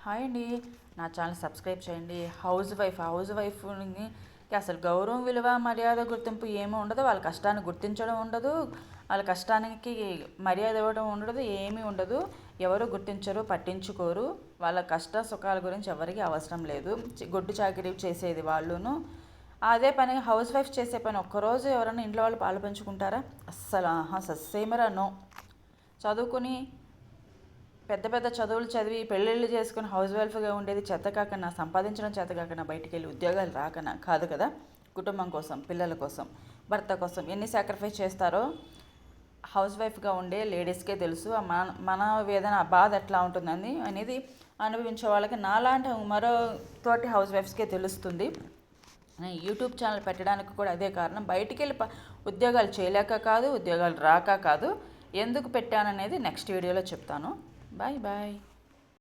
Hi అండి, నా channel subscribe చేయండి. హౌస్ వైఫ్ని అసలు గౌరవం, విలువ, మర్యాద, గుర్తింపు ఏమీ ఉండదు. వాళ్ళ కష్టాన్ని గుర్తించడం ఉండదు, వాళ్ళ కష్టానికి మర్యాద ఇవ్వడం ఉండదు, ఏమీ ఉండదు. ఎవరు గుర్తించరు, పట్టించుకోరు. వాళ్ళ కష్ట సుఖాల గురించి ఎవరికి అవసరం లేదు. గొడ్డు చాకిరీ చేసేది వాళ్ళును. అదే పని హౌస్ వైఫ్ చేసే పని ఒక్కరోజు ఎవరైనా ఇంట్లో వాళ్ళు పాలు పంచుకుంటారా? అస్సలు సస్సేమరా నో. చదువుకుని పెద్ద పెద్ద చదువులు చదివి పెళ్ళిళ్ళు చేసుకుని హౌస్ వైఫ్గా ఉండేది చేతకాకనా, సంపాదించడం చేతకాకనా, బయటికి వెళ్ళి ఉద్యోగాలు రాకనా కాదు కదా. కుటుంబం కోసం, పిల్లల కోసం, భర్త కోసం ఎన్ని సాక్రిఫైస్ చేస్తారో హౌస్ వైఫ్గా ఉండే లేడీస్కే తెలుసు. మన వేదన, బాధ ఎట్లా ఉంటుందని అనేది అనుభవించే వాళ్ళకి నాలాంటి మరో తోటి హౌస్ వైఫ్స్కే తెలుస్తుంది. యూట్యూబ్ ఛానల్ పెట్టడానికి కూడా అదే కారణం. బయటికి వెళ్ళి ఉద్యోగాలు చేయలేక కాదు, ఉద్యోగాలు రాక కాదు. ఎందుకు పెట్టాననేది నెక్స్ట్ వీడియోలో చెప్తాను. Bye bye.